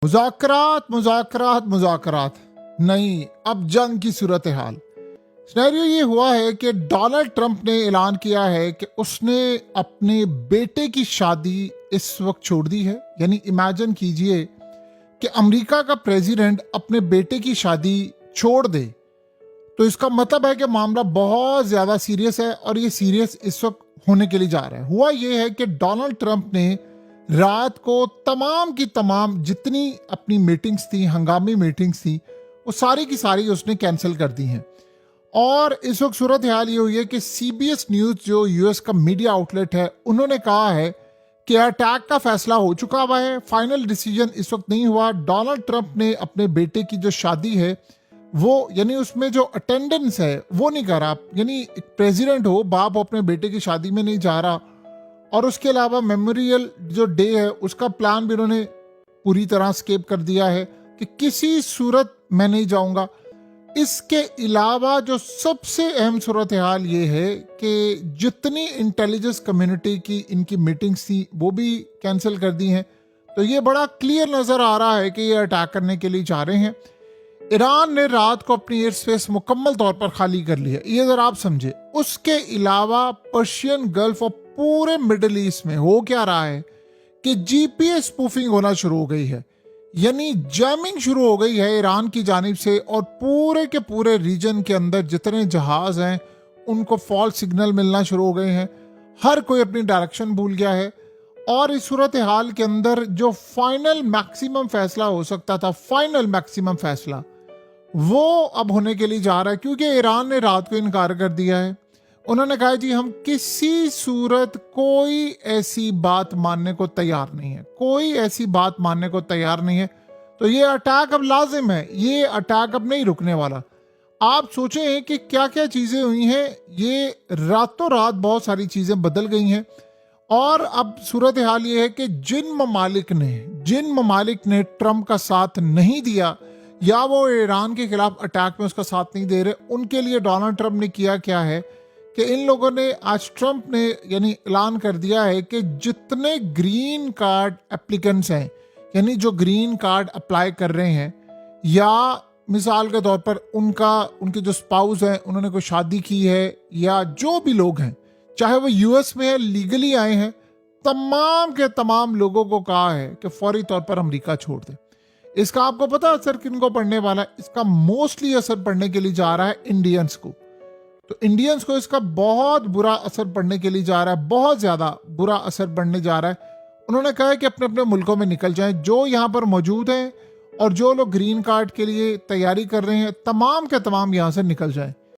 मुज़ाकरात मुज़ाकरात मुज़ाकरात नहीं, अब जंग की सूरत हाल। सिनेरियो ये हुआ है कि डोनाल्ड ट्रंप ने ऐलान किया है कि उसने अपने बेटे की शादी इस वक्त छोड़ दी है। यानी इमेजिन कीजिए कि अमेरिका का प्रेसिडेंट अपने बेटे की शादी छोड़ दे, तो इसका मतलब है कि मामला बहुत ज़्यादा सीरियस है और ये सीरियस इस वक्त होने के लिए जा रहा है। हुआ ये है कि डोनाल्ड ट्रंप ने रात को तमाम की तमाम जितनी अपनी मीटिंग्स थी, हंगामी मीटिंग्स थी, वो सारी की सारी उसने कैंसिल कर दी हैं। और इस वक्त सूरत हाल ये हुई है कि सीबीएस न्यूज़ जो यूएस का मीडिया आउटलेट है, उन्होंने कहा है कि अटैक का फैसला हो चुका हुआ है, फाइनल डिसीजन इस वक्त नहीं हुआ। डोनाल्ड ट्रंप ने अपने बेटे की जो शादी है वो, यानी उसमें जो अटेंडेंस है वो नहीं करा। यानी एक प्रेसिडेंट हो, बाप अपने बेटे की शादी में नहीं जा रहा। और उसके अलावा मेमोरियल जो डे है उसका प्लान भी उन्होंने पूरी तरह स्केप कर दिया है कि किसी सूरत मैं नहीं जाऊंगा। इसके अलावा जो सबसे अहम सूरत हाल ये है कि जितनी इंटेलिजेंस कम्युनिटी की इनकी मीटिंग्स थी वो भी कैंसिल कर दी हैं। तो ये बड़ा क्लियर नज़र आ रहा है कि ये अटैक करने के लिए जा रहे हैं। ईरान ने रात को अपनी एयर स्पेस मुकम्मल तौर पर खाली कर ली है, ये जरा आप समझे। उसके अलावा पर्शियन गल्फ और पूरे मिडिल ईस्ट में हो क्या रहा है कि जीपीएस स्पूफिंग होना शुरू हो गई है, यानी जैमिंग शुरू हो गई है ईरान की जानिब से। और पूरे के पूरे रीजन के अंदर जितने जहाज हैं उनको फॉल्स सिग्नल मिलना शुरू हो गए हैं। हर कोई अपनी डायरेक्शन भूल गया है। और इस सूरत हाल के अंदर जो फाइनल मैक्सिमम फैसला हो सकता था, फाइनल मैक्सिमम फैसला, वो अब होने के लिए जा रहा है, क्योंकि ईरान ने रात को इनकार कर दिया है। उन्होंने कहा जी हम किसी सूरत कोई ऐसी बात मानने को तैयार नहीं है, कोई ऐसी बात मानने को तैयार नहीं है। तो ये अटैक अब लाजिम है, ये अटैक अब नहीं रुकने वाला। आप सोचें कि क्या क्या चीज़ें हुई हैं, ये रातों रात बहुत सारी चीज़ें बदल गई हैं। और अब सूरत हाल ये है कि जिन ममालिक ने ट्रंप का साथ नहीं दिया या वो ईरान के खिलाफ अटैक में उसका साथ नहीं दे रहे, उनके लिए डोनाल्ड ट्रंप ने किया क्या है कि इन लोगों ने आज ट्रंप ने यानी ऐलान कर दिया है कि जितने ग्रीन कार्ड एप्लीकेंट्स हैं, यानी जो ग्रीन कार्ड अप्लाई कर रहे हैं, या मिसाल के तौर पर उनके जो स्पाउस हैं उन्होंने कोई शादी की है, या जो भी लोग हैं चाहे वो यूएस में है, लीगली आए हैं, तमाम के तमाम लोगों को कहा है कि फौरी तौर पर अमेरिका छोड़ दे। इसका आपको पता असर किनको पड़ने वाला है? इसका मोस्टली असर पड़ने के लिए जा रहा है इंडियंस को। तो इंडियंस को इसका बहुत बुरा असर पड़ने के लिए जा रहा है, बहुत ज्यादा बुरा असर पड़ने जा रहा है। उन्होंने कहा है कि अपने अपने मुल्कों में निकल जाएं, जो यहाँ पर मौजूद हैं और जो लोग ग्रीन कार्ड के लिए तैयारी कर रहे हैं, तमाम के तमाम यहाँ से निकल जाएं।